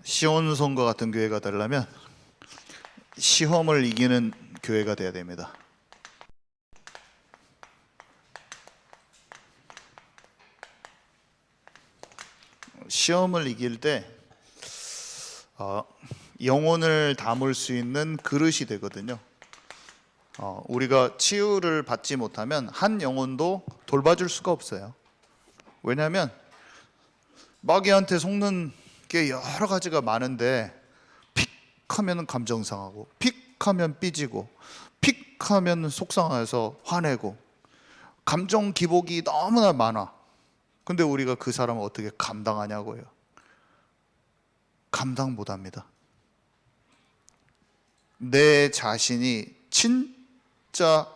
시온성과 같은 교회가 되려면 시험을 이기는 교회가 돼야 됩니다. 시험을 이길 때 영혼을 담을 수 있는 그릇이 되거든요. 우리가 치유를 받지 못하면 한 영혼도 돌봐줄 수가 없어요. 왜냐하면 마귀한테 속는 게 여러 가지가 많은데 픽 하면 감정 상하고 픽 하면 삐지고 픽 하면 속상해서 화내고 감정 기복이 너무나 많아. 근데 우리가 그 사람을 어떻게 감당하냐고요. 감당 못합니다. 내 자신이 진짜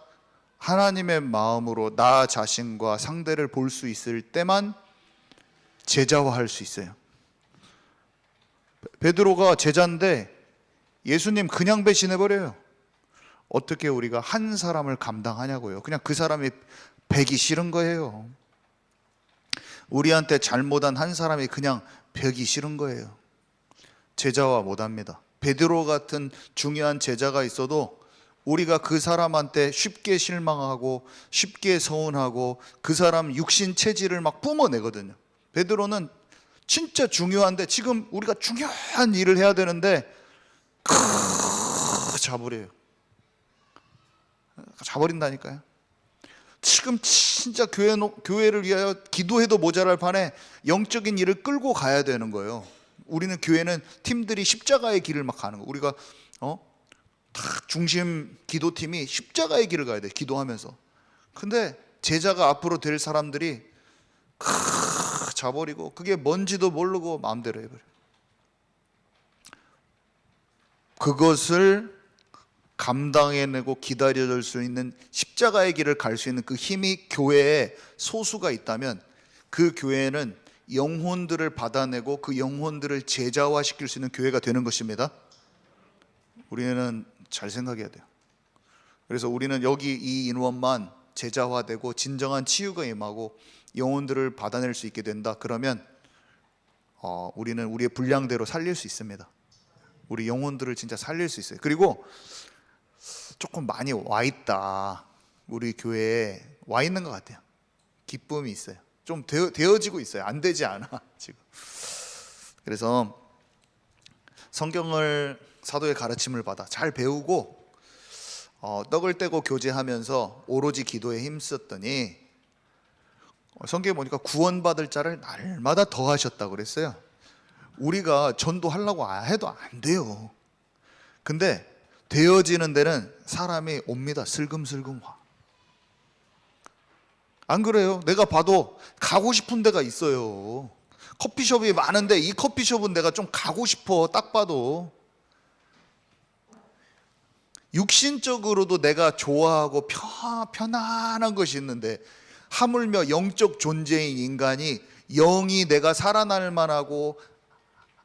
하나님의 마음으로 나 자신과 상대를 볼 수 있을 때만 제자화할 수 있어요. 베드로가 제자인데 예수님 그냥 배신해버려요. 어떻게 우리가 한 사람을 감당하냐고요. 그냥 그 사람이 배기 싫은 거예요. 우리한테 잘못한 한 사람이 그냥 배기 싫은 거예요. 제자화 못합니다. 베드로 같은 중요한 제자가 있어도 우리가 그 사람한테 쉽게 실망하고 쉽게 서운하고 그 사람 육신 체질을 막 뿜어내거든요. 베드로는 진짜 중요한데 지금 우리가 중요한 일을 해야 되는데 자버려요. 자버린다니까요. 지금 진짜 교회를 위하여 기도해도 모자랄 판에 영적인 일을 끌고 가야 되는 거예요. 우리는 교회는 팀들이 십자가의 길을 막 가는 거예요. 우리가 딱 중심 기도팀이 십자가의 길을 가야 돼. 기도하면서. 근데 제자가 앞으로 될 사람들이 자버리고 그게 뭔지도 모르고 마음대로 해버려요. 그것을 감당해내고 기다려줄 수 있는 십자가의 길을 갈 수 있는 그 힘이 교회에 소수가 있다면 그 교회는 영혼들을 받아내고 그 영혼들을 제자화시킬 수 있는 교회가 되는 것입니다. 우리는 잘 생각해야 돼요. 그래서 우리는 여기 이 인원만 제자화되고 진정한 치유가 임하고 영혼들을 받아낼 수 있게 된다. 그러면 우리는 우리의 분량대로 살릴 수 있습니다. 우리 영혼들을 진짜 살릴 수 있어요. 그리고 조금 많이 와 있다. 우리 교회에 와 있는 것 같아요. 기쁨이 있어요. 좀 되어지고 있어요. 안 되지 않아 지금. 그래서 성경을 사도의 가르침을 받아 잘 배우고 떡을 떼고 교제하면서 오로지 기도에 힘썼더니 성경에 보니까 구원받을 자를 날마다 더하셨다고 그랬어요. 우리가 전도하려고 해도 안 돼요. 근데 되어지는 데는 사람이 옵니다. 슬금슬금 와. 안 그래요? 내가 봐도 가고 싶은 데가 있어요. 커피숍이 많은데 이 커피숍은 내가 좀 가고 싶어. 딱 봐도 육신적으로도 내가 좋아하고 편안한 것이 있는데 하물며 영적 존재인 인간이 영이 내가 살아날 만하고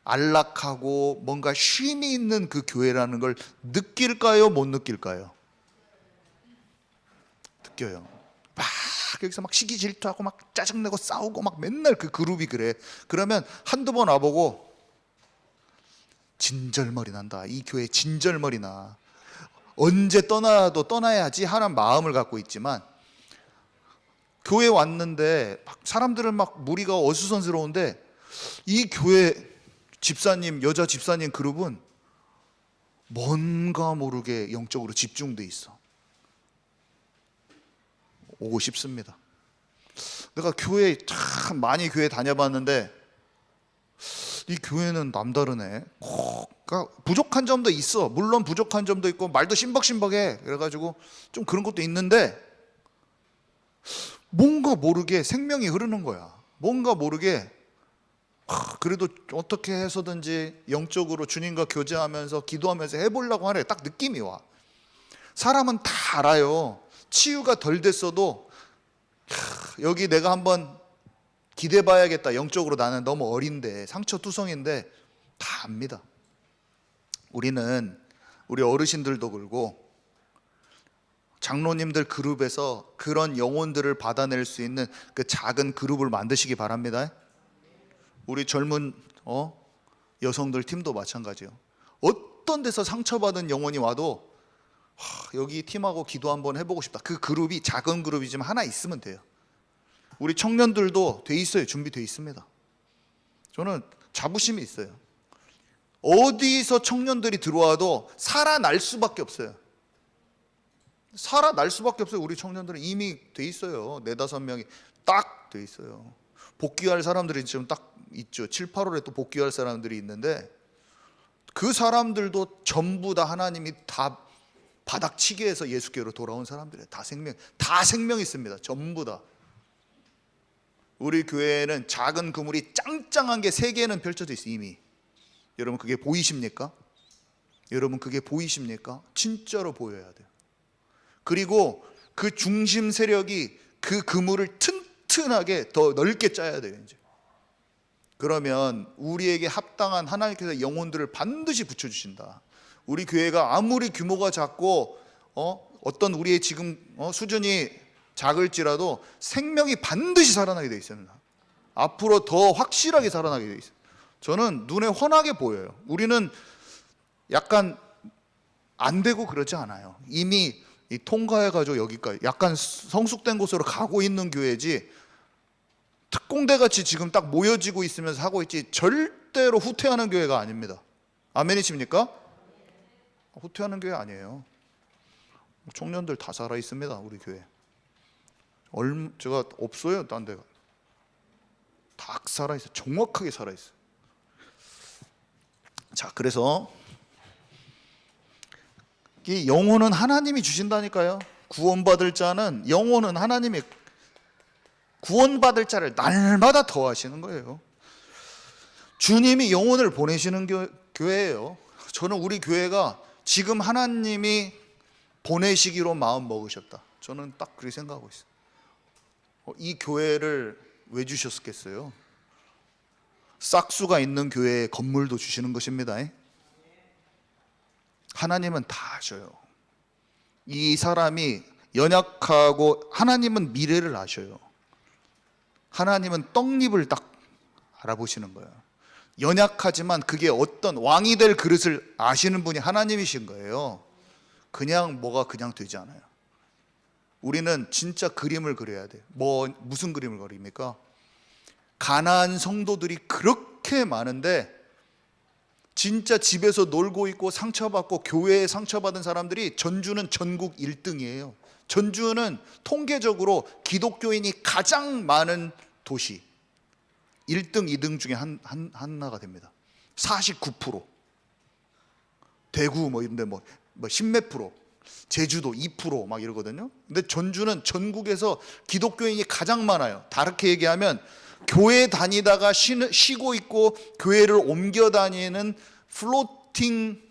안락하고 뭔가 쉼이 있는 그 교회라는 걸 느낄까요? 못 느낄까요? 느껴요. 막 여기서 막 시기 질투하고 막 짜증내고 싸우고 막 맨날 그 그룹이 그래. 그러면 한두 번 와보고 진절머리 난다. 이 교회 진절머리 나. 언제 떠나도 떠나야지 하는 마음을 갖고 있지만 교회 왔는데 사람들은 막 무리가 어수선스러운데 이 교회 집사님, 여자 집사님 그룹은 뭔가 모르게 영적으로 집중돼 있어. 오고 싶습니다. 내가 교회 참 많이 교회 다녀봤는데 이 교회는 남다르네. 그러니까 부족한 점도 있어. 물론 부족한 점도 있고 말도 신박신박해. 그래가지고 좀 그런 것도 있는데 뭔가 모르게 생명이 흐르는 거야. 뭔가 모르게 그래도 어떻게 해서든지 영적으로 주님과 교제하면서 기도하면서 해보려고 하래. 딱 느낌이 와. 사람은 다 알아요. 치유가 덜 됐어도 여기 내가 한번 기대봐야겠다. 영적으로 나는 너무 어린데 상처투성인데 다 압니다. 우리는 우리 어르신들도 그러고 장로님들 그룹에서 그런 영혼들을 받아낼 수 있는 그 작은 그룹을 만드시기 바랍니다. 우리 젊은 여성들 팀도 마찬가지예요. 어떤 데서 상처받은 영혼이 와도 여기 팀하고 기도 한번 해보고 싶다. 그 그룹이 작은 그룹이지만 하나 있으면 돼요. 우리 청년들도 돼 있어요. 준비돼 있습니다. 저는 자부심이 있어요. 어디서 청년들이 들어와도 살아날 수밖에 없어요. 살아날 수밖에 없어요. 우리 청년들은 이미 돼 있어요. 4-5명이 딱 돼 있어요. 복귀할 사람들이 지금 딱 있죠. 7, 8월에 또 복귀할 사람들이 있는데 그 사람들도 전부 다 하나님이 다 바닥치게 해서 예수께로 돌아온 사람들이에요. 다 생명 있습니다. 전부 다. 우리 교회에는 작은 그물이 짱짱한 게 3개는 펼쳐져 있어요. 이미. 여러분 그게 보이십니까? 여러분 그게 보이십니까? 진짜로 보여야 돼요. 그리고 그 중심 세력이 그 그물을 튼튼하게 더 넓게 짜야 돼요. 이제. 그러면 우리에게 합당한 하나님께서 영혼들을 반드시 붙여주신다. 우리 교회가 아무리 규모가 작고 어떤 우리의 지금 수준이 작을지라도 생명이 반드시 살아나게 되어 있습니다. 앞으로 더 확실하게 살아나게 되어 있어요. 저는 눈에 훤하게 보여요. 우리는 약간 안 되고 그러지 않아요. 이미 통과해가지고 여기까지 약간 성숙된 곳으로 가고 있는 교회지, 특공대 같이 지금 딱 모여지고 있으면서 하고 있지 절대로 후퇴하는 교회가 아닙니다. 아멘이십니까? 후퇴하는 교회 아니에요. 청년들 다 살아 있습니다. 우리 교회. 제가 없어요. 딴 데가 다 살아 있어요. 정확하게 살아 있어요. 자, 그래서 이 영혼은 하나님이 주신다니까요. 구원받을 자는, 영혼은 하나님이 구원받을 자를 날마다 더하시는 거예요. 주님이 영혼을 보내시는 교회예요. 저는 우리 교회가 지금 하나님이 보내시기로 마음 먹으셨다. 저는 딱 그렇게 생각하고 있어요. 이 교회를 왜 주셨겠어요? 싹수가 있는 교회에 건물도 주시는 것입니다. 하나님은 다 아셔요. 이 사람이 연약하고 하나님은 미래를 아셔요. 하나님은 떡잎을 딱 알아보시는 거예요. 연약하지만 그게 어떤 왕이 될 그릇을 아시는 분이 하나님이신 거예요. 그냥 뭐가 그냥 되지 않아요. 우리는 진짜 그림을 그려야 돼요. 무슨 그림을 그립니까? 가나안 성도들이 그렇게 많은데 진짜 집에서 놀고 있고 상처받고 교회에 상처받은 사람들이 전주는 전국 1등이에요. 전주는 통계적으로 기독교인이 가장 많은 도시 1등, 2등 중에 하나가 됩니다. 49%. 대구 이런 데 10몇 프로. 제주도 2% 막 이러거든요. 근데 전주는 전국에서 기독교인이 가장 많아요. 다르게 얘기하면 교회 다니다가 쉬고 있고 교회를 옮겨 다니는 플로팅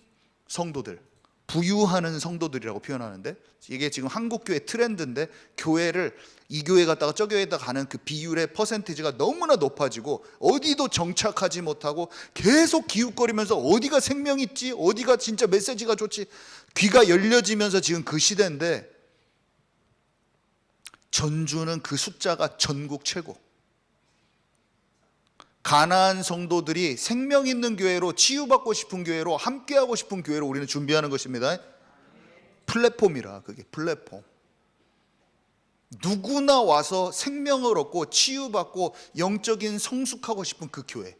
성도들, 부유하는 성도들이라고 표현하는데, 이게 지금 한국교회 트렌드인데, 교회를 이 교회 갔다가 저 교회에다 가는 그 비율의 퍼센티지가 너무나 높아지고 어디도 정착하지 못하고 계속 기웃거리면서 어디가 생명 있지, 어디가 진짜 메시지가 좋지, 귀가 열려지면서 지금 그 시대인데, 전주는 그 숫자가 전국 최고. 가나안 성도들이 생명 있는 교회로, 치유받고 싶은 교회로, 함께하고 싶은 교회로 우리는 준비하는 것입니다. 플랫폼이라, 그게 플랫폼. 누구나 와서 생명을 얻고 치유받고 영적인 성숙하고 싶은 그 교회.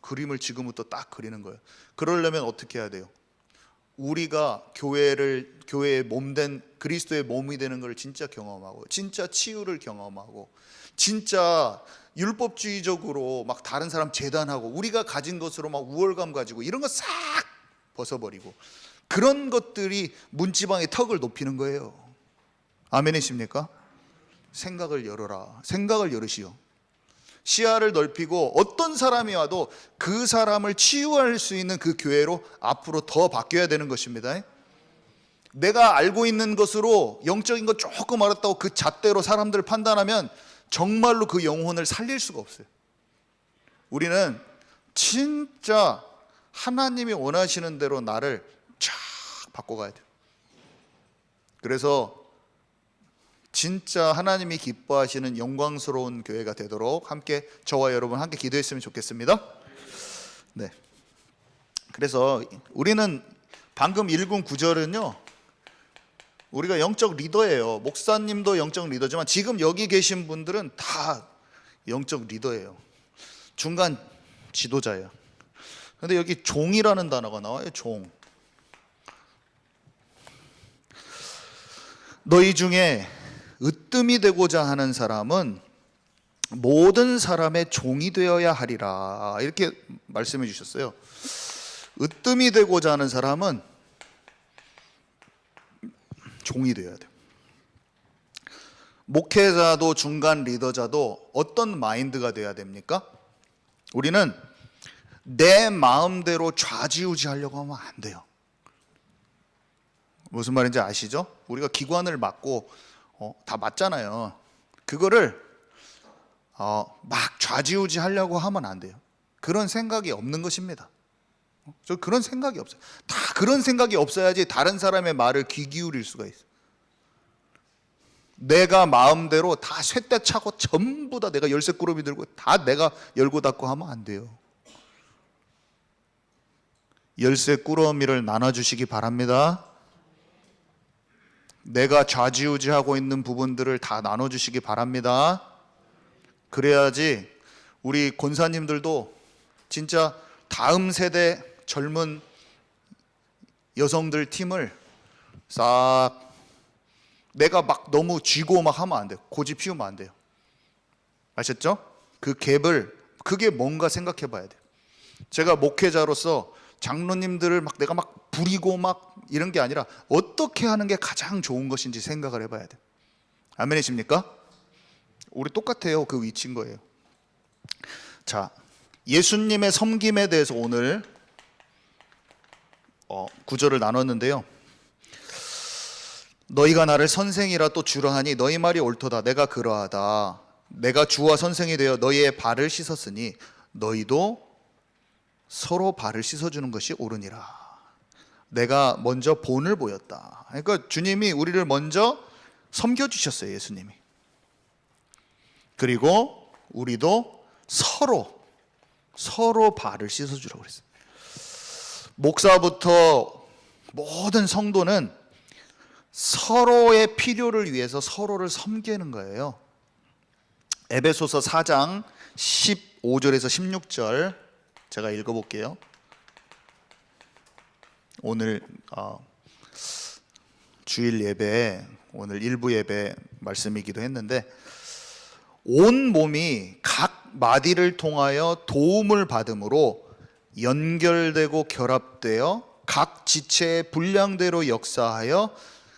그림을 지금부터 딱 그리는 거예요. 그러려면 어떻게 해야 돼요? 우리가 교회의 몸된, 그리스도의 몸이 되는 걸 진짜 경험하고, 진짜 치유를 경험하고, 진짜 율법주의적으로 막 다른 사람 재단하고 우리가 가진 것으로 막 우월감 가지고 이런 거 싹 벗어버리고, 그런 것들이 문지방의 턱을 높이는 거예요. 아멘이십니까? 생각을 열어라. 생각을 열으시오. 시야를 넓히고 어떤 사람이 와도 그 사람을 치유할 수 있는 그 교회로 앞으로 더 바뀌어야 되는 것입니다. 내가 알고 있는 것으로 영적인 것 조금 알았다고 그 잣대로 사람들을 판단하면 정말로 그 영혼을 살릴 수가 없어요. 우리는 진짜 하나님이 원하시는 대로 나를 쫙 바꿔가야 돼요. 그래서 진짜 하나님이 기뻐하시는 영광스러운 교회가 되도록 함께 저와 여러분 함께 기도했으면 좋겠습니다. 네. 그래서 우리는 방금 읽은 구절은요, 우리가 영적 리더예요. 목사님도 영적 리더지만 지금 여기 계신 분들은 다 영적 리더예요. 중간 지도자예요. 근데 여기 종이라는 단어가 나와요. 종. 너희 중에 으뜸이 되고자 하는 사람은 모든 사람의 종이 되어야 하리라, 이렇게 말씀해 주셨어요. 으뜸이 되고자 하는 사람은 종이 되어야 돼요. 목회자도 중간 리더자도 어떤 마인드가 되어야 됩니까? 우리는 내 마음대로 좌지우지 하려고 하면 안 돼요. 무슨 말인지 아시죠? 우리가 기관을 맡고 다 맡잖아요. 그거를 막 좌지우지 하려고 하면 안 돼요. 그런 생각이 없는 것입니다. 저 그런 생각이 없어요. 다 그런 생각이 없어야지 다른 사람의 말을 귀 기울일 수가 있어요. 내가 마음대로 다 쇳대 차고 전부 다 내가 열쇠 꾸러미 들고 다 내가 열고 닫고 하면 안 돼요. 열쇠 꾸러미를 나눠주시기 바랍니다. 내가 좌지우지하고 있는 부분들을 다 나눠주시기 바랍니다. 그래야지 우리 권사님들도 진짜 다음 세대 젊은 여성들 팀을 싹, 내가 막 너무 쥐고 막 하면 안 돼요. 고집 피우면 안 돼요. 아셨죠? 그 갭을, 그게 뭔가 생각해 봐야 돼요. 제가 목회자로서 장로님들을 막 내가 막 부리고 막 이런 게 아니라 어떻게 하는 게 가장 좋은 것인지 생각을 해봐야 돼요. 아멘이십니까? 우리 똑같아요. 그 위치인 거예요. 자, 예수님의 섬김에 대해서 오늘 구절을 나눴는데요. 너희가 나를 선생이라 또 주라 하니 너희 말이 옳도다. 내가 그러하다. 내가 주와 선생이 되어 너희의 발을 씻었으니 너희도 서로 발을 씻어주는 것이 옳으니라. 내가 먼저 본을 보였다. 그러니까 주님이 우리를 먼저 섬겨주셨어요. 예수님이. 그리고 우리도 서로 발을 씻어주라고 그랬어요. 목사부터 모든 성도는 서로의 필요를 위해서 서로를 섬기는 거예요. 에베소서 4장 15절에서 16절 제가 읽어볼게요. 오늘 주일 예배, 오늘 일부 예배 말씀이기도 했는데, 온 몸이 각 마디를 통하여 도움을 받음으로 연결되고 결합되어 각 지체의 분량대로 역사하여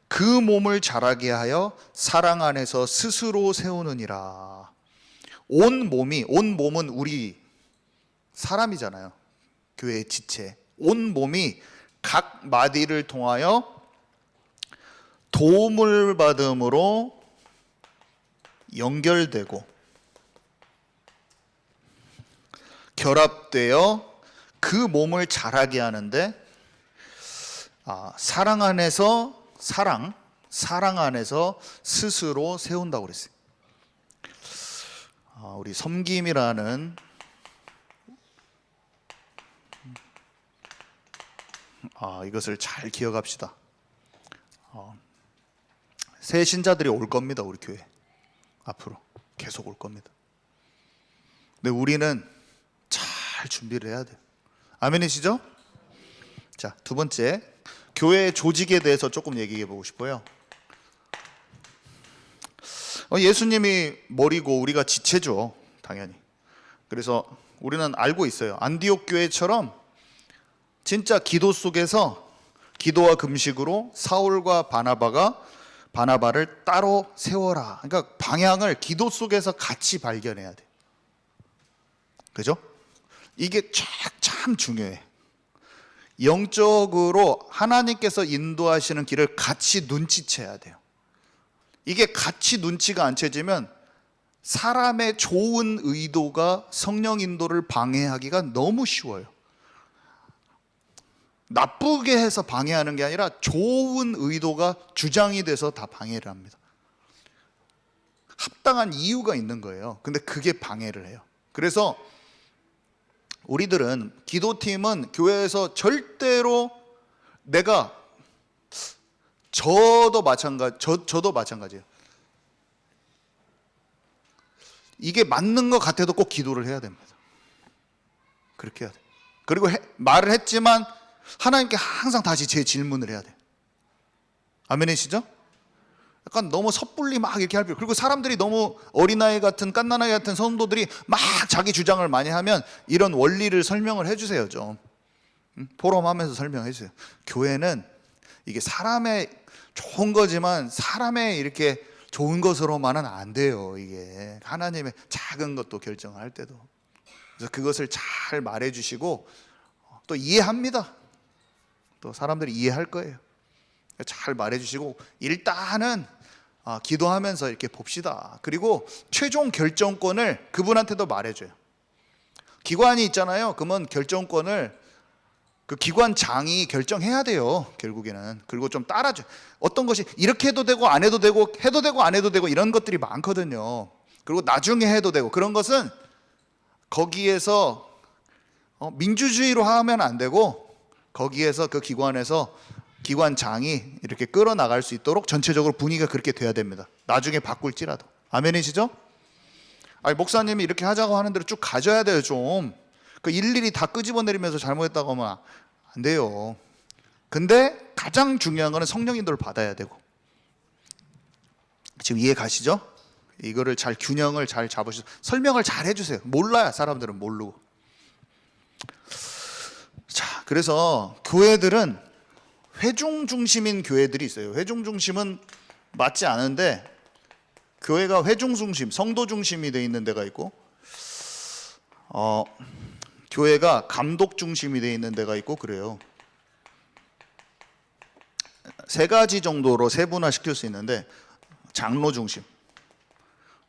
그 몸을 자라게 하여 사랑 안에서 스스로 세우느니라. 온 몸은 우리 사람이잖아요. 교회의 지체. 온 몸이 각 마디를 통하여 도움을 받음으로 연결되고 결합되어 그 몸을 자라게 하는데, 사랑 안에서 사랑 안에서 스스로 세운다고 그랬어요. 우리 섬김이라는 이것을 잘 기억합시다. 새 신자들이 올 겁니다. 우리 교회 앞으로 계속 올 겁니다. 근데 우리는 잘 준비를 해야 돼요. 아멘이시죠? 자, 두 번째, 교회 조직에 대해서 조금 얘기해 보고 싶어요. 예수님이 머리고 우리가 지체죠, 당연히. 그래서 우리는 알고 있어요. 안디옥 교회처럼 진짜 기도 속에서 기도와 금식으로 사울과 바나바를 따로 세워라. 그러니까 방향을 기도 속에서 같이 발견해야 돼. 그죠? 이게 참 중요해. 영적으로 하나님께서 인도하시는 길을 같이 눈치채야 돼요. 이게 같이 눈치가 안 채지면 사람의 좋은 의도가 성령 인도를 방해하기가 너무 쉬워요. 나쁘게 해서 방해하는 게 아니라 좋은 의도가 주장이 돼서 다 방해를 합니다. 합당한 이유가 있는 거예요. 근데 그게 방해를 해요. 그래서 우리들은, 기도팀은 교회에서 절대로, 내가 저도 마찬가지예요. 이게 맞는 것 같아도 꼭 기도를 해야 됩니다. 그렇게 해야 돼. 그리고 말을 했지만 하나님께 항상 다시 재질문을 해야 돼. 아멘이시죠? 약간 너무 섣불리 막 이렇게 할 필요. 그리고 사람들이 너무 어린아이 같은, 갓난아이 같은 성도들이 막 자기 주장을 많이 하면 이런 원리를 설명을 해주세요 좀. 포럼하면서 설명해 주세요. 교회는 이게 사람의 좋은 거지만 사람의 이렇게 좋은 것으로만은 안 돼요. 이게 하나님의 작은 것도 결정할 때도. 그래서 그것을 잘 말해 주시고, 또 이해합니다. 또 사람들이 이해할 거예요. 잘 말해 주시고, 일단은 기도하면서 이렇게 봅시다. 그리고 최종 결정권을 그분한테도 말해줘요. 기관이 있잖아요. 그러면 결정권을 그 기관장이 결정해야 돼요, 결국에는. 그리고 좀 따라줘. 어떤 것이 이렇게 해도 되고 안 해도 되고, 해도 되고 안 해도 되고, 이런 것들이 많거든요. 그리고 나중에 해도 되고, 그런 것은 거기에서 민주주의로 하면 안 되고, 거기에서 그 기관에서 기관장이 이렇게 끌어나갈 수 있도록 전체적으로 분위기가 그렇게 돼야 됩니다. 나중에 바꿀지라도. 아멘이시죠? 아니, 목사님이 이렇게 하자고 하는 대로 쭉 가져야 돼요. 좀 그 일일이 다 끄집어내리면서 잘못했다고 하면 안 돼요. 근데 가장 중요한 거는 성령 인도를 받아야 되고. 지금 이해 가시죠? 이거를 잘, 균형을 잘 잡으셔서 설명을 잘 해주세요. 몰라요, 사람들은 모르고. 자, 그래서 교회들은 회중 중심인 교회들이 있어요. 회중 중심은 맞지 않은데, 교회가 회중 중심, 성도 중심이 되어 있는 데가 있고, 교회가 감독 중심이 되어 있는 데가 있고, 그래요. 세 가지 정도로 세분화 시킬 수 있는데, 장로 중심,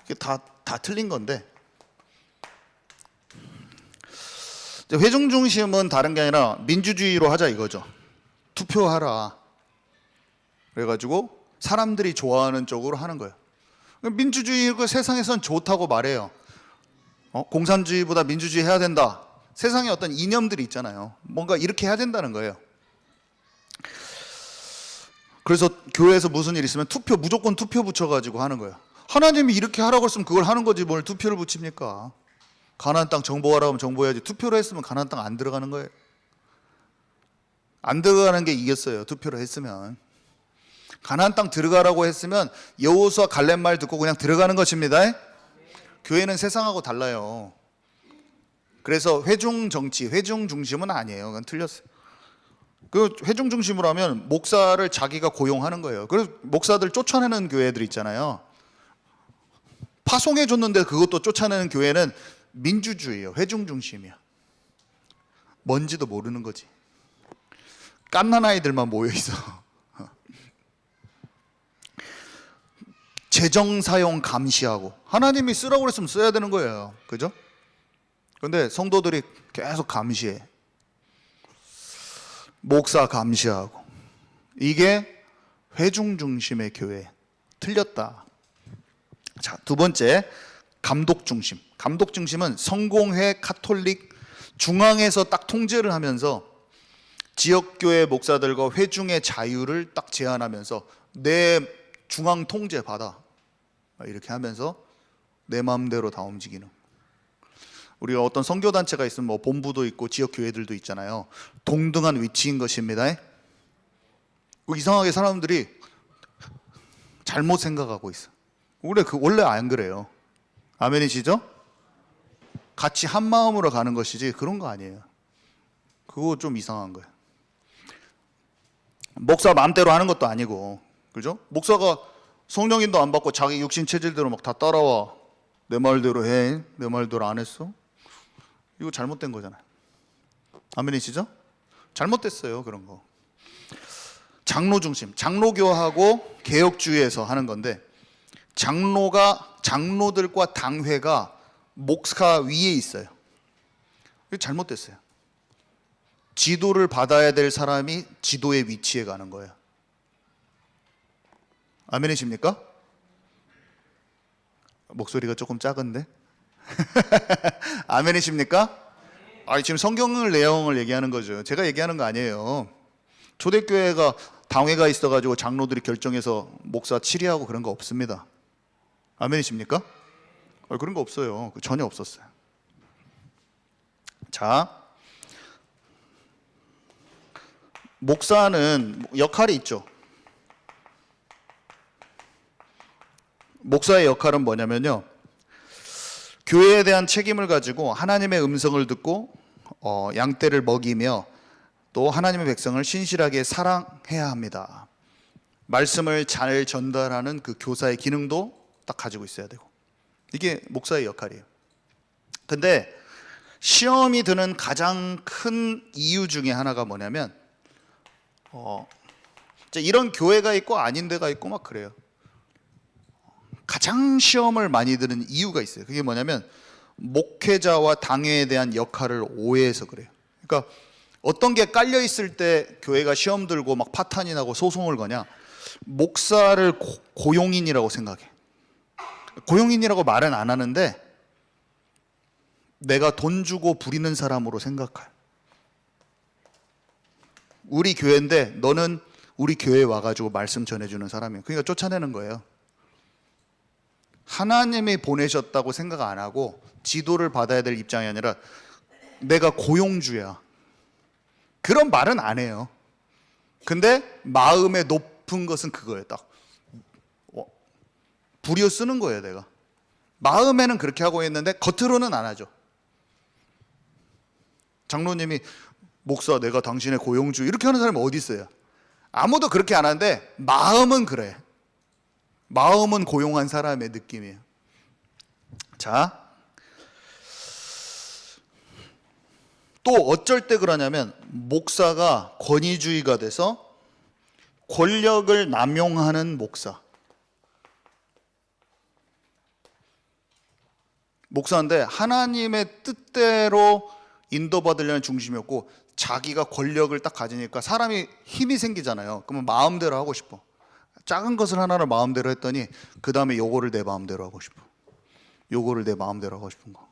이게 다 틀린 건데, 회중 중심은 다른 게 아니라 민주주의로 하자 이거죠. 투표하라. 그래가지고 사람들이 좋아하는 쪽으로 하는 거예요. 민주주의가 세상에선 좋다고 말해요. 공산주의보다 민주주의 해야 된다. 세상에 어떤 이념들이 있잖아요. 뭔가 이렇게 해야 된다는 거예요. 그래서 교회에서 무슨 일 있으면 무조건 투표 붙여가지고 하는 거예요. 하나님이 이렇게 하라고 했으면 그걸 하는 거지 뭘 투표를 붙입니까? 가나안 땅 정복하라고 하면 정복해야지. 투표를 했으면 가나안 땅 안 들어가는 거예요. 안 들어가는 게 이겼어요. 투표를 했으면. 가나안 땅 들어가라고 했으면 여호수아 갈렙 말 듣고 그냥 들어가는 것입니다. 교회는 세상하고 달라요. 그래서 회중 정치, 회중 중심은 아니에요. 그건 틀렸어요. 그 회중 중심으로 하면 목사를 자기가 고용하는 거예요. 그래서 목사들 쫓아내는 교회들 있잖아요. 파송해 줬는데 그것도 쫓아내는 교회는 민주주의예요. 회중 중심이야. 뭔지도 모르는 거지. 갓난 아이들만 모여 있어. 재정 사용 감시하고, 하나님이 쓰라고 그랬으면 써야 되는 거예요. 그죠? 근데 성도들이 계속 감시해. 목사 감시하고. 이게 회중 중심의 교회. 틀렸다. 자, 두 번째, 감독 중심. 감독 중심은 성공회, 카톨릭, 중앙에서 딱 통제를 하면서 지역교회 목사들과 회중의 자유를 딱 제한하면서 내 중앙 통제 받아. 이렇게 하면서 내 마음대로 다 움직이는. 우리가 어떤 선교단체가 있으면 뭐 본부도 있고 지역교회들도 있잖아요. 동등한 위치인 것입니다. 이상하게 사람들이 잘못 생각하고 있어. 원래 안 그래요. 아멘이시죠? 같이 한 마음으로 가는 것이지 그런 거 아니에요. 그거 좀 이상한 거예요. 목사 마음대로 하는 것도 아니고, 그죠? 목사가 성령인도 안 받고 자기 육신 체질대로 막 다 따라와. 내 말대로 해. 내 말대로 안 했어. 이거 잘못된 거잖아요. 아멘이시죠? 잘못됐어요, 그런 거. 장로 중심, 장로교하고 개혁주의에서 하는 건데, 장로들과 당회가 목사 위에 있어요. 이거 잘못됐어요. 지도를 받아야 될 사람이 지도의 위치에 가는 거예요. 아멘이십니까? 목소리가 조금 작은데? 아멘이십니까? 지금 성경을 내용을 얘기하는 거죠. 제가 얘기하는 거 아니에요. 초대교회가 당회가 있어가지고 장로들이 결정해서 목사 치리하고 그런 거 없습니다. 아멘이십니까? 그런 거 없어요. 전혀 없었어요. 자, 목사는 역할이 있죠. 목사의 역할은 뭐냐면요, 교회에 대한 책임을 가지고 하나님의 음성을 듣고 양떼를 먹이며 또 하나님의 백성을 신실하게 사랑해야 합니다. 말씀을 잘 전달하는 그 교사의 기능도 딱 가지고 있어야 되고, 이게 목사의 역할이에요. 근데 시험이 드는 가장 큰 이유 중에 하나가 뭐냐면 이런 교회가 있고 아닌 데가 있고 막 그래요. 가장 시험을 많이 드는 이유가 있어요. 그게 뭐냐면 목회자와 당회에 대한 역할을 오해해서 그래요. 그러니까 어떤 게 깔려 있을 때 교회가 시험 들고 막 파탄이 나고 소송을 거냐, 목사를 고용인이라고 생각해. 고용인이라고 말은 안 하는데 내가 돈 주고 부리는 사람으로 생각해. 우리 교회인데 너는 우리 교회에 와가지고 말씀 전해주는 사람이에요. 그러니까 쫓아내는 거예요. 하나님이 보내셨다고 생각 안 하고 지도를 받아야 될 입장이 아니라 내가 고용주야, 그런 말은 안 해요. 근데 마음의 높은 것은 그거예요. 딱 부려 쓰는 거예요. 내가 마음에는 그렇게 하고 있는데 겉으로는 안 하죠. 장로님이 목사 내가 당신의 고용주 이렇게 하는 사람이 어디 있어요? 아무도 그렇게 안 하는데 마음은 그래. 마음은 고용한 사람의 느낌이에요. 자, 또 어쩔 때 그러냐면 목사가 권위주의가 돼서 권력을 남용하는 목사. 목사인데 하나님의 뜻대로 인도받으려는 중심이었고 자기가 권력을 딱 가지니까 사람이 힘이 생기잖아요. 그러면 마음대로 하고 싶어. 작은 것을 하나를 마음대로 했더니 그 다음에 요거를 내 마음대로 하고 싶어. 요거를 내 마음대로 하고 싶은 거.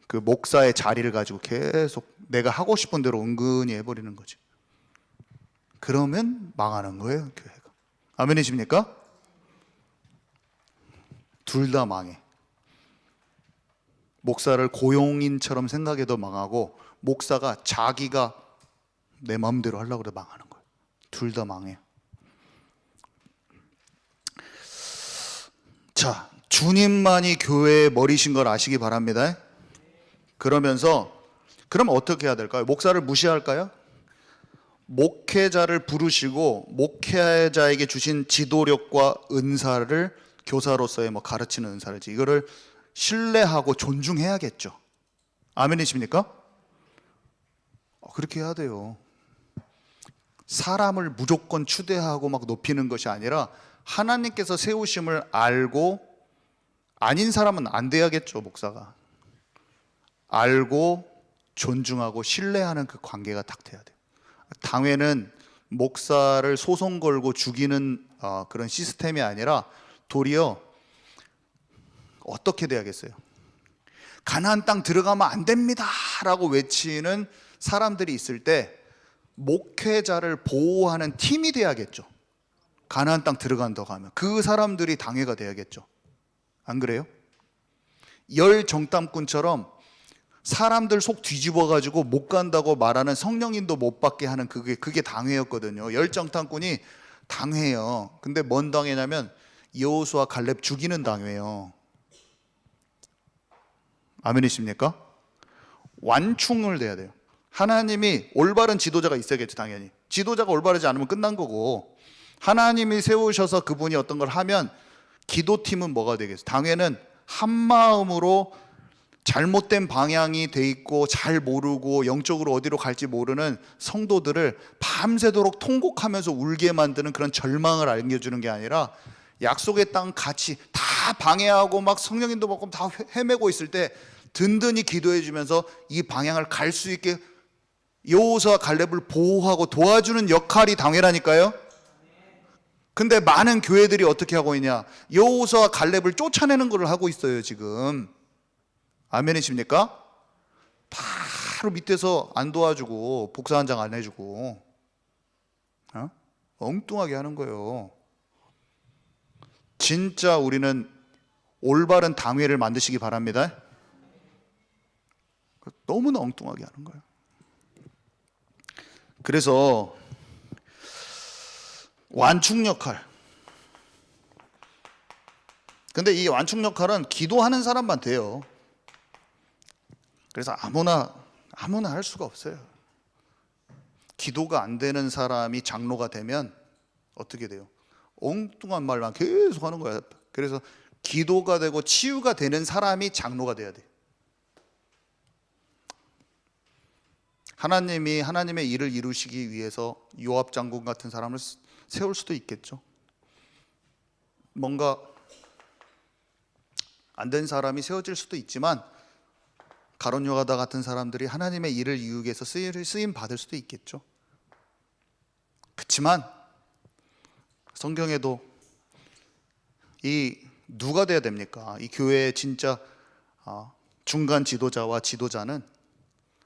그 목사의 자리를 가지고 계속 내가 하고 싶은 대로 은근히 해버리는 거지. 그러면 망하는 거예요, 교회가. 아멘이십니까? 둘 다 망해. 목사를 고용인처럼 생각해도 망하고 목사가 자기가 내 마음대로 하려고 해도 망하는 거예요. 둘 다 망해요. 자, 주님만이 교회의 머리신 걸 아시기 바랍니다. 그러면서 그럼 어떻게 해야 될까요? 목사를 무시할까요? 목회자를 부르시고 목회자에게 주신 지도력과 은사를 교사로서의 가르치는 은사를지 이거를 신뢰하고 존중해야겠죠. 아멘이십니까? 그렇게 해야 돼요. 사람을 무조건 추대하고 막 높이는 것이 아니라 하나님께서 세우심을 알고 아닌 사람은 안 돼야겠죠. 목사가 알고 존중하고 신뢰하는 그 관계가 딱 돼야 돼요. 당회는 목사를 소송 걸고 죽이는 그런 시스템이 아니라 도리어 어떻게 돼야겠어요? 가나안 땅 들어가면 안 됩니다 라고 외치는 사람들이 있을 때 목회자를 보호하는 팀이 돼야겠죠. 가나안 땅 들어간다고 하면 그 사람들이 당회가 돼야겠죠. 안 그래요? 열 정탐꾼처럼 사람들 속 뒤집어가지고 못 간다고 말하는 성령인도 못 받게 하는 그게 당회였거든요. 열 정탐꾼이 당회예요. 근데 뭔 당회냐면 여호수아 갈렙 죽이는 당회예요. 아멘이십니까? 완충을 돼야 돼요. 하나님이 올바른 지도자가 있어야겠죠. 당연히 지도자가 올바르지 않으면 끝난 거고, 하나님이 세우셔서 그분이 어떤 걸 하면 기도팀은 뭐가 되겠어요? 당회는 한마음으로 잘못된 방향이 돼 있고 잘 모르고 영적으로 어디로 갈지 모르는 성도들을 밤새도록 통곡하면서 울게 만드는 그런 절망을 안겨주는 게 아니라 약속의 땅 같이 다 방해하고 막 성령인도 받고 다 헤매고 있을 때 든든히 기도해 주면서 이 방향을 갈 수 있게 여호수아 갈렙을 보호하고 도와주는 역할이 당회라니까요. 근데 많은 교회들이 어떻게 하고 있냐? 여호수아와 갈렙을 쫓아내는 걸 하고 있어요 지금. 아멘이십니까? 바로 밑에서 안 도와주고 복사 한 장 안 해주고 엉뚱하게 하는 거예요. 진짜 우리는 올바른 당회를 만드시기 바랍니다. 너무나 엉뚱하게 하는 거예요. 그래서 완충 역할. 근데 이 완충 역할은 기도하는 사람만 돼요. 그래서 아무나 할 수가 없어요. 기도가 안 되는 사람이 장로가 되면 어떻게 돼요? 엉뚱한 말만 계속 하는 거야. 그래서 기도가 되고 치유가 되는 사람이 장로가 돼야 돼. 하나님이 하나님의 일을 이루시기 위해서 요압 장군 같은 사람을 세울 수도 있겠죠. 뭔가 안 된 사람이 세워질 수도 있지만 가론 요하다 같은 사람들이 하나님의 일을 이루기 위해서 쓰임 받을 수도 있겠죠. 그렇지만 성경에도 이 누가 돼야 됩니까? 이 교회의 진짜 중간 지도자와 지도자는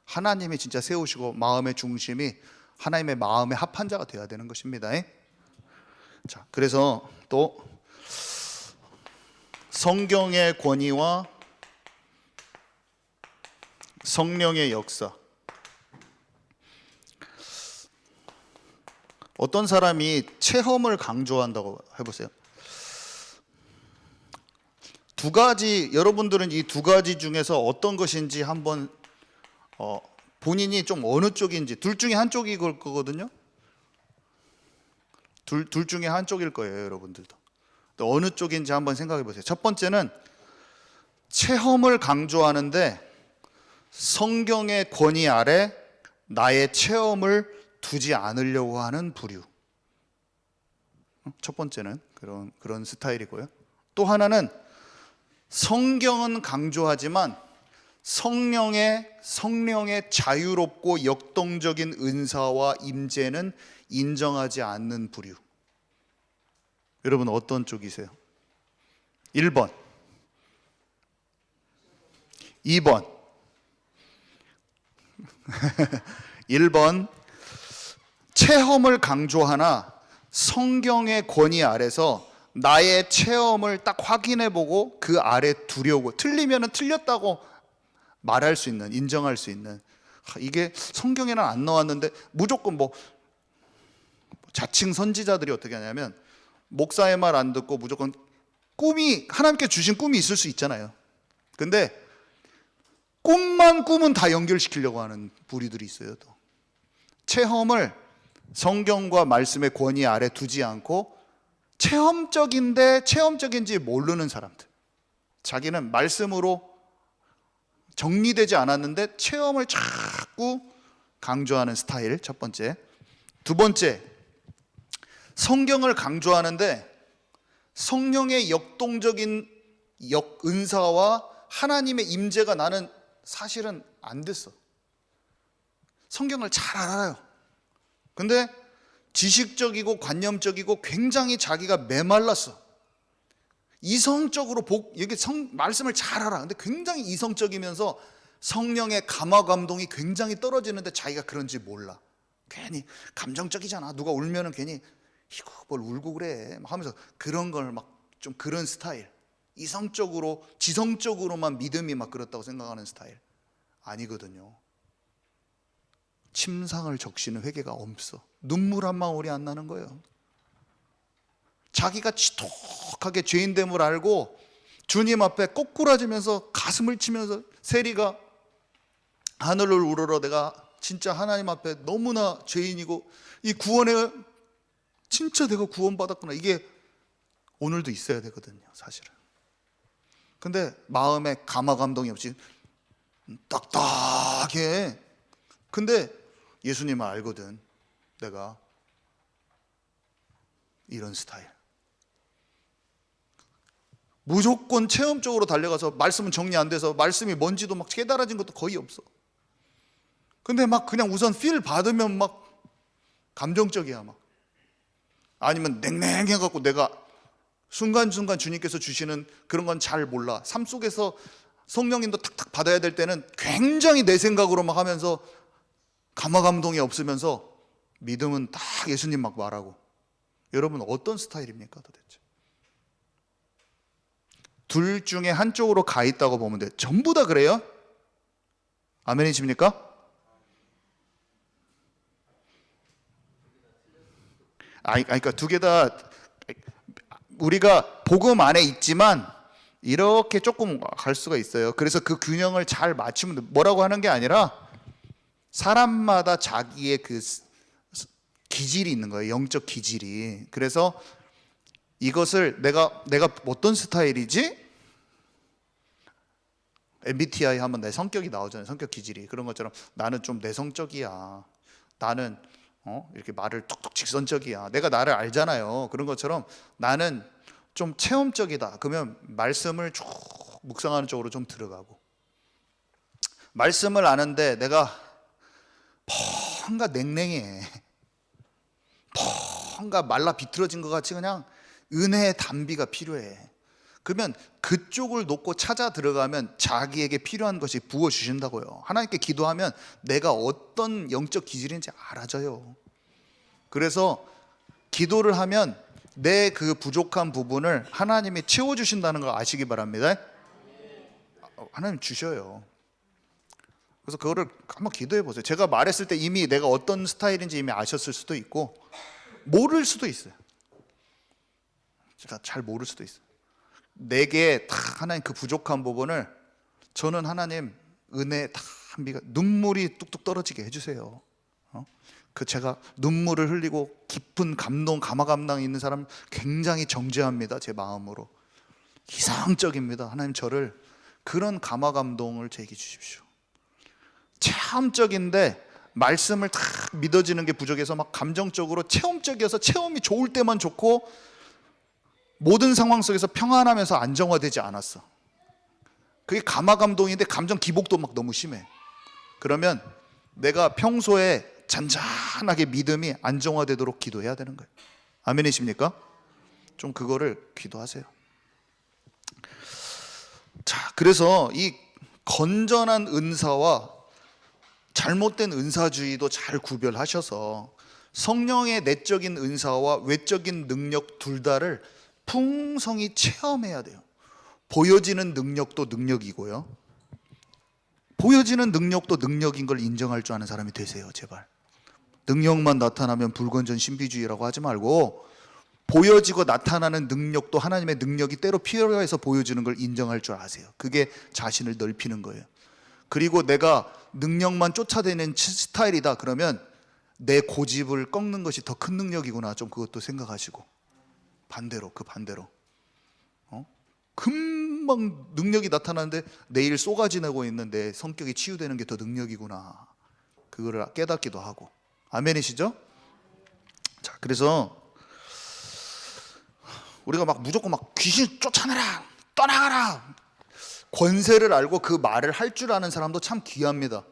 하나님이 진짜 세우시고 마음의 중심이 하나님의 마음에 합한 자가 되어야 되는 것입니다. 자, 그래서 또 성경의 권위와 성령의 역사. 어떤 사람이 체험을 강조한다고 해보세요. 두 가지, 여러분들은 이 두 가지 중에서 어떤 것인지 한번 본인이 좀 어느 쪽인지, 둘 중에 한쪽일 거거든요. 둘 중에 한쪽일 거예요, 여러분들도. 어느 쪽인지 한번 생각해 보세요. 첫 번째는 체험을 강조하는데 성경의 권위 아래 나의 체험을 두지 않으려고 하는 부류. 첫 번째는 그런 스타일이고요. 또 하나는 성경은 강조하지만 성령의 자유롭고 역동적인 은사와 임재는 인정하지 않는 부류. 여러분 어떤 쪽이세요? 1번, 2번. 1번, 체험을 강조하나 성경의 권위 아래서 나의 체험을 딱 확인해보고 그 아래 두려고, 틀리면 틀렸다고 말할 수 있는, 인정할 수 있는, 이게 성경에는 안 나왔는데 무조건 자칭 선지자들이 어떻게 하냐면 목사의 말 안 듣고 무조건 하나님께 주신 꿈이 있을 수 있잖아요. 근데 꿈은 다 연결시키려고 하는 부류들이 있어요. 또 체험을 성경과 말씀의 권위 아래 두지 않고 체험적인데 체험적인지 모르는 사람들, 자기는 말씀으로 정리되지 않았는데 체험을 자꾸 강조하는 스타일. 첫 번째. 두 번째, 성경을 강조하는데 성령의 역동적인 은사와 하나님의 임재가 나는 사실은 안 됐어. 성경을 잘 알아요. 근데 지식적이고 관념적이고 굉장히 자기가 메말랐어. 이성적으로 말씀을 잘 알아. 근데 굉장히 이성적이면서 성령의 감화 감동이 굉장히 떨어지는데 자기가 그런지 몰라. 괜히 감정적이잖아. 누가 울면은 괜히 이거 뭘 울고 그래 하면서 그런 걸 좀 그런 스타일. 이성적으로 지성적으로만 믿음이 그렇다고 생각하는 스타일 아니거든요. 침상을 적시는 회개가 없어. 눈물 한 방울이 안 나는 거예요. 자기가 지독하게 죄인됨을 알고 주님 앞에 꼬꾸라지면서 가슴을 치면서 세리가 하늘을 우러러 내가 진짜 하나님 앞에 너무나 죄인이고 이 구원에 진짜 내가 구원받았구나. 이게 오늘도 있어야 되거든요, 사실은. 근데 마음에 감화 감동이 없이 딱딱해. 근데 예수님은 알거든. 내가 이런 스타일. 무조건 체험적으로 달려가서 말씀은 정리 안 돼서 말씀이 뭔지도 깨달아진 것도 거의 없어. 근데 그냥 우선 필 받으면 감정적이야. 아니면 냉랭해갖고 내가 순간순간 주님께서 주시는 그런 건 잘 몰라. 삶 속에서 성령님도 탁탁 받아야 될 때는 굉장히 내 생각으로 막 하면서 감화감동이 없으면서 믿음은 딱 예수님 막 말하고. 여러분 어떤 스타일입니까 도대체? 둘 중에 한쪽으로 가 있다고 보면 돼요. 전부 다 그래요? 아멘이십니까? 그러니까 두 개 다 우리가 복음 안에 있지만 이렇게 조금 갈 수가 있어요. 그래서 그 균형을 잘 맞추면 돼. 뭐라고 하는 게 아니라 사람마다 자기의 그 기질이 있는 거예요. 영적 기질이. 그래서 이것을 내가 어떤 스타일이지? MBTI 하면 내 성격이 나오잖아요. 성격 기질이. 그런 것처럼 나는 좀 내성적이야. 나는 이렇게 말을 툭툭 직선적이야. 내가 나를 알잖아요. 그런 것처럼 나는 좀 체험적이다. 그러면 말씀을 쭉 묵상하는 쪽으로 좀 들어가고, 말씀을 아는데 내가 뭔가 냉랭해, 뭔가 말라 비틀어진 것 같이 그냥 은혜의 단비가 필요해. 그러면 그쪽을 놓고 찾아 들어가면 자기에게 필요한 것이 부어주신다고요. 하나님께 기도하면 내가 어떤 영적 기질인지 알아져요. 그래서 기도를 하면 내 그 부족한 부분을 하나님이 채워주신다는 걸 아시기 바랍니다. 하나님 주셔요. 그래서 그거를 한번 기도해 보세요. 제가 말했을 때 이미 내가 어떤 스타일인지 이미 아셨을 수도 있고 모를 수도 있어요. 제가 잘 모를 수도 있어요. 내게 다 하나님 그 부족한 부분을 저는 하나님 은혜 다 눈물이 뚝뚝 떨어지게 해주세요. 그 제가 눈물을 흘리고 깊은 감동, 감화감당이 있는 사람 굉장히 정죄합니다. 제 마음으로 이상적입니다. 하나님 저를 그런 감화감동을 제게 주십시오. 체험적인데 말씀을 다 믿어지는 게 부족해서 막 감정적으로 체험적이어서 체험이 좋을 때만 좋고 모든 상황 속에서 평안하면서 안정화되지 않았어. 그게 감화감동인데 감정 기복도 막 너무 심해. 그러면 내가 평소에 잔잔하게 믿음이 안정화되도록 기도해야 되는 거예요. 아멘이십니까? 좀 그거를 기도하세요. 자, 그래서 이 건전한 은사와 잘못된 은사주의도 잘 구별하셔서 성령의 내적인 은사와 외적인 능력 둘 다를 풍성히 체험해야 돼요. 보여지는 능력도 능력이고요, 보여지는 능력도 능력인 걸 인정할 줄 아는 사람이 되세요. 제발. 능력만 나타나면 불건전 신비주의라고 하지 말고 보여지고 나타나는 능력도 하나님의 능력이 때로 필요해서 보여지는 걸 인정할 줄 아세요. 그게 자신을 넓히는 거예요. 그리고 내가 능력만 쫓아다니는 스타일이다 그러면 내 고집을 꺾는 것이 더 큰 능력이구나, 좀 그것도 생각하시고 반대로, 그 반대로 금방 능력이 나타나는데 내일 쏟아지고 있는 내 성격이 치유되는 게 더 능력이구나, 그거를 깨닫기도 하고. 아멘이시죠? 자, 그래서 우리가 막 무조건 막 귀신 쫓아내라, 떠나가라, 권세를 알고 그 말을 할 줄 아는 사람도 참 귀합니다.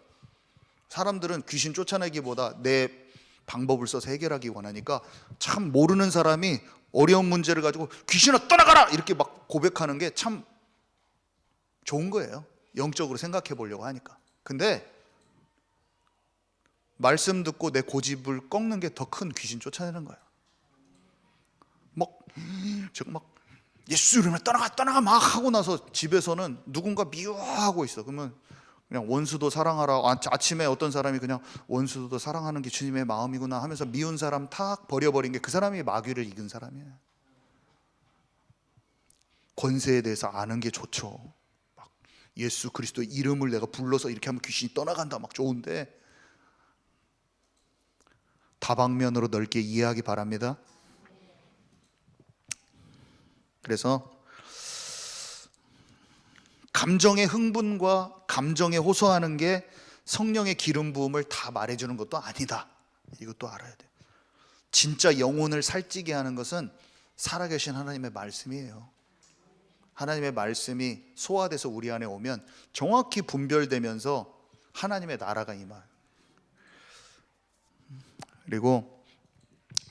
사람들은 귀신 쫓아내기보다 내 방법을 써서 해결하기 원하니까 참 모르는 사람이 어려운 문제를 가지고 귀신아 떠나가라 이렇게 막 고백하는 게 참 좋은 거예요. 영적으로 생각해 보려고 하니까. 근데 말씀 듣고 내 고집을 꺾는 게 더 큰 귀신 쫓아내는 거예요. 막 예수 이름으로 떠나가 막 하고 나서 집에서는 누군가 미워하고 있어. 그러면 그냥 원수도 사랑하라. 아침에 어떤 사람이 그냥 원수도 사랑하는 게 주님의 마음이구나 하면서 미운 사람 탁 버려버린 게 그 사람이 마귀를 이긴 사람이에요. 권세에 대해서 아는 게 좋죠. 막 예수 그리스도의 이름을 내가 불러서 이렇게 하면 귀신이 떠나간다, 막 좋은데 다방면으로 넓게 이해하기 바랍니다. 그래서 감정의 흥분과 감정에 호소하는 게 성령의 기름 부음을 다 말해주는 것도 아니다. 이것도 알아야 돼요. 진짜 영혼을 살찌게 하는 것은 살아계신 하나님의 말씀이에요. 하나님의 말씀이 소화돼서 우리 안에 오면 정확히 분별되면서 하나님의 나라가 임해요. 그리고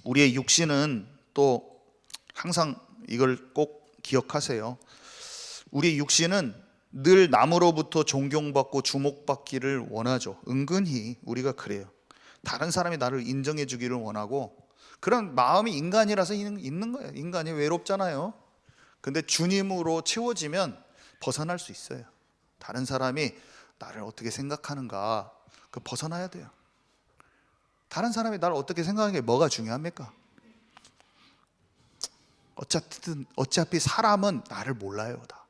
우리의 육신은 또 항상 이걸 꼭 기억하세요. 우리 육신은 늘 남으로부터 존경받고 주목받기를 원하죠. 은근히 우리가 그래요. 다른 사람이 나를 인정해 주기를 원하고, 그런 마음이 인간이라서 있는 거예요. 인간이 외롭잖아요. 근데 주님으로 채워지면 벗어날 수 있어요. 다른 사람이 나를 어떻게 생각하는가, 그 벗어나야 돼요. 다른 사람이 나를 어떻게 생각하는 게 뭐가 중요합니까? 어차피 사람은 나를 몰라요. 다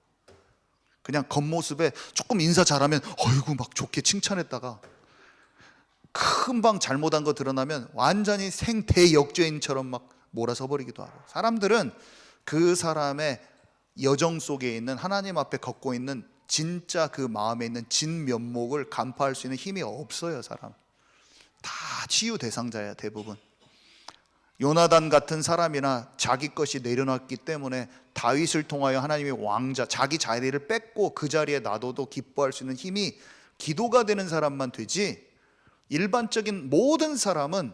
그냥 겉모습에 조금 인사 잘하면 어이구 막 좋게 칭찬했다가 금방 잘못한 거 드러나면 완전히 생대역죄인처럼 막 몰아서 버리기도 하고. 사람들은 그 사람의 여정 속에 있는, 하나님 앞에 걷고 있는 진짜 그 마음에 있는 진면목을 간파할 수 있는 힘이 없어요. 사람 다 치유 대상자야 대부분. 요나단 같은 사람이나 자기 것이 내려놨기 때문에 다윗을 통하여 하나님의 왕자, 자기 자리를 뺏고 그 자리에 놔둬도 기뻐할 수 있는 힘이 기도가 되는 사람만 되지, 일반적인 모든 사람은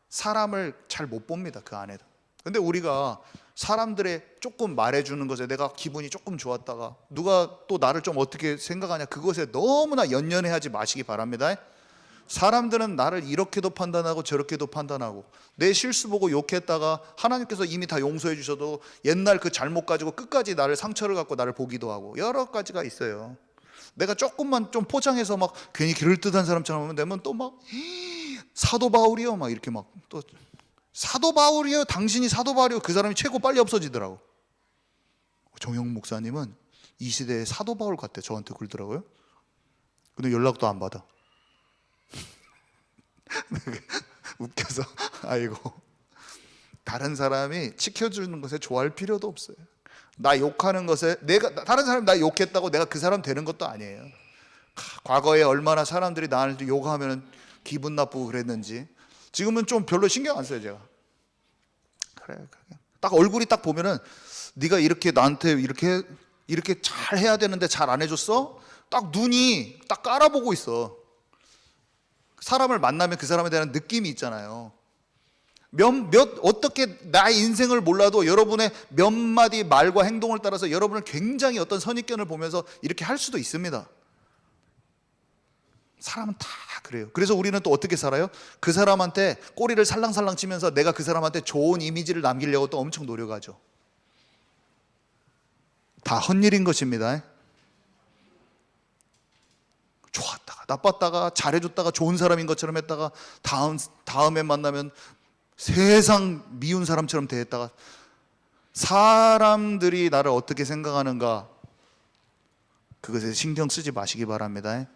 사람을 잘 못 봅니다. 그 안에도. 근데 우리가 사람들의 조금 말해주는 것에 내가 기분이 조금 좋았다가 누가 또 나를 좀 어떻게 생각하냐, 그것에 너무나 연연해하지 마시기 바랍니다. 사람들은 나를 이렇게도 판단하고 저렇게도 판단하고, 내 실수 보고 욕했다가 하나님께서 이미 다 용서해 주셔도 옛날 그 잘못 가지고 끝까지 나를, 상처를 갖고 나를 보기도 하고, 여러 가지가 있어요. 내가 조금만 좀 포장해서 막 괜히 그럴듯한 사람처럼 하면 되면 또 막 사도 바울이요 막 이렇게 막 또 사도 바울이요, 당신이 사도 바울이요, 그 사람이 최고 빨리 없어지더라고. 정영 목사님은 이 시대의 사도 바울 같대, 저한테 그러더라고요. 근데 연락도 안 받아. 웃겨서. 아이고, 다른 사람이 지켜주는 것에 좋아할 필요도 없어요. 나 욕하는 것에, 다른 사람이 나 욕했다고 내가 그 사람 되는 것도 아니에요. 과거에 얼마나 사람들이 나한테 욕하면 기분 나쁘고 그랬는지 지금은 좀 별로 신경 안 써요. 제가 그래, 딱 얼굴이 딱 보면은 네가 이렇게 나한테 이렇게 잘 해야 되는데 잘 안 해줬어? 딱 눈이 딱 깔아보고 있어. 사람을 만나면 그 사람에 대한 느낌이 있잖아요. 어떻게 나의 인생을 몰라도 여러분의 몇 마디 말과 행동을 따라서 여러분을 굉장히 어떤 선입견을 보면서 이렇게 할 수도 있습니다. 사람은 다 그래요. 그래서 우리는 또 어떻게 살아요? 그 사람한테 꼬리를 살랑살랑 치면서 내가 그 사람한테 좋은 이미지를 남기려고 또 엄청 노력하죠. 다 헛일인 것입니다. 좋았다가 나빴다가 잘해줬다가 좋은 사람인 것처럼 했다가 다음에 만나면 세상 미운 사람처럼 대했다가, 사람들이 나를 어떻게 생각하는가 그것에 신경 쓰지 마시기 바랍니다.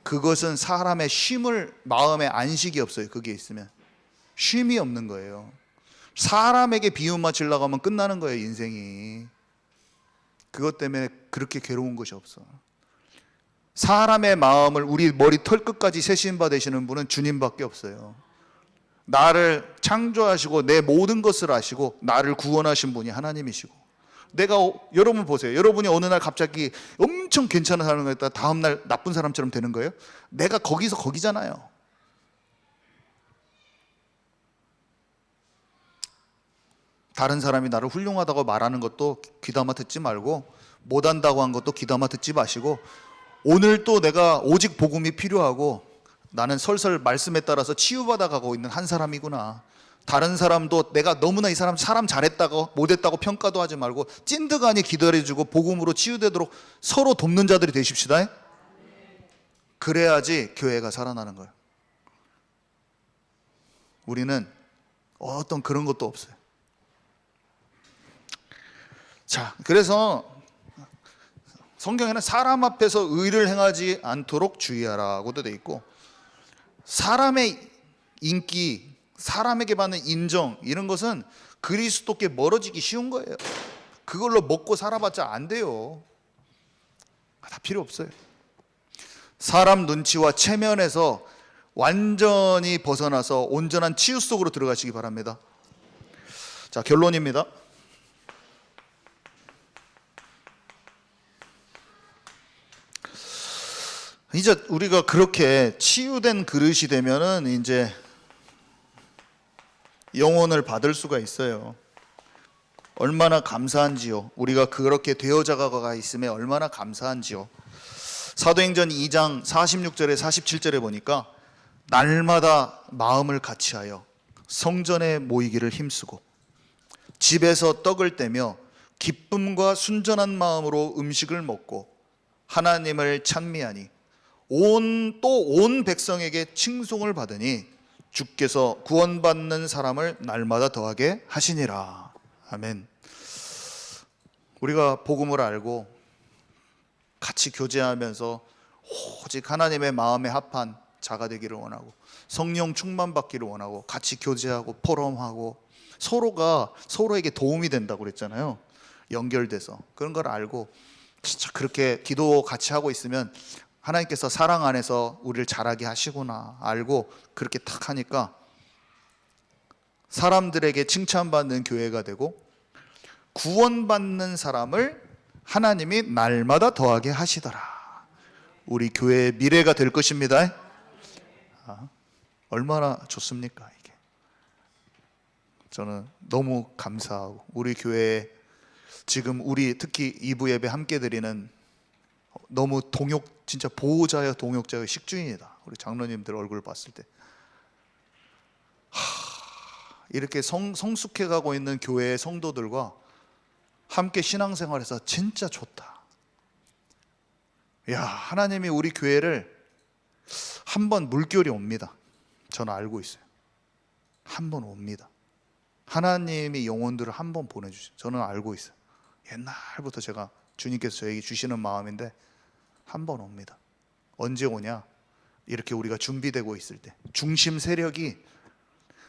그것은 사람의 쉼을, 마음에 안식이 없어요. 그게 있으면 쉼이 없는 거예요. 사람에게 비유 맞추려고 하면 끝나는 거예요, 인생이. 그것 때문에 그렇게 괴로운 것이 없어. 사람의 마음을 우리 머리 털끝까지 세신 바 되시는 분은 주님밖에 없어요. 나를 창조하시고 내 모든 것을 아시고 나를 구원하신 분이 하나님이시고, 여러분 보세요. 여러분이 어느 날 갑자기 엄청 괜찮은 사람을 했다가 다음 날 나쁜 사람처럼 되는 거예요? 내가 거기서 거기잖아요. 다른 사람이 나를 훌륭하다고 말하는 것도 귀담아 듣지 말고, 못한다고 한 것도 귀담아 듣지 마시고, 오늘 또 내가 오직 복음이 필요하고 나는 설설 말씀에 따라서 치유받아 가고 있는 한 사람이구나. 다른 사람도 내가 너무나 이 사람 잘했다고 못했다고 평가도 하지 말고 찐득하니 기다려주고 복음으로 치유되도록 서로 돕는 자들이 되십시다. 그래야지 교회가 살아나는 거예요. 우리는 어떤 그런 것도 없어요. 자, 그래서 성경에는 사람 앞에서 의를 행하지 않도록 주의하라고도 돼 있고, 사람의 인기, 사람에게 받는 인정, 이런 것은 그리스도께 멀어지기 쉬운 거예요. 그걸로 먹고 살아봤자 안 돼요. 다 필요 없어요. 사람 눈치와 체면에서 완전히 벗어나서 온전한 치유 속으로 들어가시기 바랍니다. 자, 결론입니다. 이제 우리가 그렇게 치유된 그릇이 되면은 이제 영혼을 받을 수가 있어요. 얼마나 감사한지요. 우리가 그렇게 되어져가 있음에 얼마나 감사한지요. 사도행전 2장 46절에 47절에 보니까 날마다 마음을 같이하여 성전에 모이기를 힘쓰고 집에서 떡을 떼며 기쁨과 순전한 마음으로 음식을 먹고 하나님을 찬미하니 온 백성에게 칭송을 받으니 주께서 구원받는 사람을 날마다 더하게 하시니라. 아멘. 우리가 복음을 알고 같이 교제하면서 오직 하나님의 마음에 합한 자가 되기를 원하고 성령 충만받기를 원하고 같이 교제하고 포럼하고 서로가 서로에게 도움이 된다고 그랬잖아요. 연결돼서 그런 걸 알고 진짜 그렇게 기도 같이 하고 있으면 하나님께서 사랑 안에서 우리를 자라게 하시구나 알고 그렇게 탁 하니까 사람들에게 칭찬받는 교회가 되고 구원받는 사람을 하나님이 날마다 더하게 하시더라. 우리 교회의 미래가 될 것입니다. 얼마나 좋습니까 이게. 저는 너무 감사하고 우리 교회에 지금 우리 특히 2부 예배 함께 드리는 너무 진짜 보호자여 동역자여 식주인이다. 우리 장로님들 얼굴 봤을 때 이렇게 성숙해 가고 있는 교회의 성도들과 함께 신앙생활해서 진짜 좋다. 야, 하나님이 우리 교회를 한번 물결이 옵니다. 저는 알고 있어요. 한번 옵니다. 하나님이 영혼들을 한번 보내주세요. 저는 알고 있어요. 옛날부터 제가 주님께서 저에게 주시는 마음인데 한번 옵니다. 언제 오냐? 이렇게 우리가 준비되고 있을 때 중심 세력이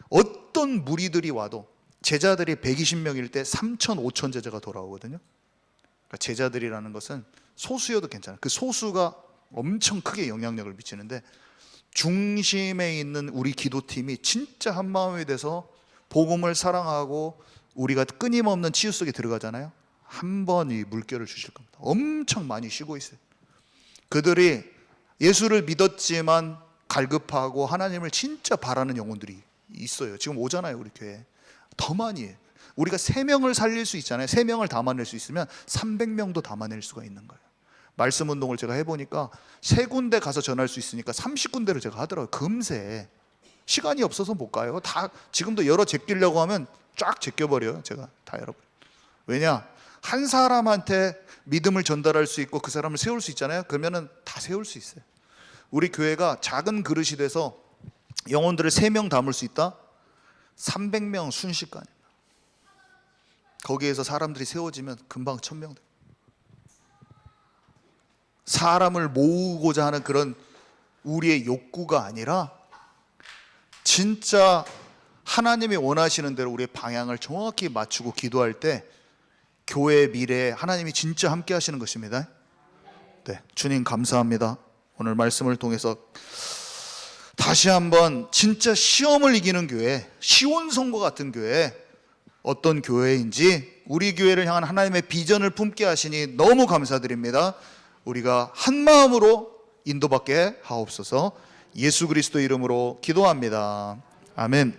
어떤 무리들이 와도 제자들이 120명일 때 3천 5천 제자가 돌아오거든요. 그러니까 제자들이라는 것은 소수여도 괜찮아요. 그 소수가 엄청 크게 영향력을 미치는데 중심에 있는 우리 기도팀이 진짜 한 마음이 돼서 복음을 사랑하고 우리가 끊임없는 치유 속에 들어가잖아요. 한 번 이 물결을 주실 겁니다. 엄청 많이 쉬고 있어요. 그들이 예수를 믿었지만 갈급하고 하나님을 진짜 바라는 영혼들이 있어요. 지금 오잖아요. 우리 교회에 더 많이 해요. 우리가 3명을 살릴 수 있잖아요. 3명을 담아낼 수 있으면 300명도 담아낼 수가 있는 거예요. 말씀 운동을 제가 해보니까 3군데 가서 전할 수 있으니까 30군데를 제가 하더라고요. 금세. 시간이 없어서 못 가요. 다 지금도 열어 제끼려고 하면 쫙 제껴버려요. 제가 다 열어버려요. 왜냐? 한 사람한테 믿음을 전달할 수 있고 그 사람을 세울 수 있잖아요. 그러면은 다 세울 수 있어요. 우리 교회가 작은 그릇이 돼서 영혼들을 3명 담을 수 있다? 300명 순식간입니다. 거기에서 사람들이 세워지면 금방 1000명 돼요. 사람을 모으고자 하는 그런 우리의 욕구가 아니라 진짜 하나님이 원하시는 대로 우리의 방향을 정확히 맞추고 기도할 때 교회의 미래에 하나님이 진짜 함께 하시는 것입니다. 네, 주님 감사합니다. 오늘 말씀을 통해서 다시 한번 진짜 시험을 이기는 교회, 시온성과 같은 교회, 어떤 교회인지 우리 교회를 향한 하나님의 비전을 품게 하시니 너무 감사드립니다. 우리가 한 마음으로 인도받게 하옵소서. 예수 그리스도 이름으로 기도합니다. 아멘.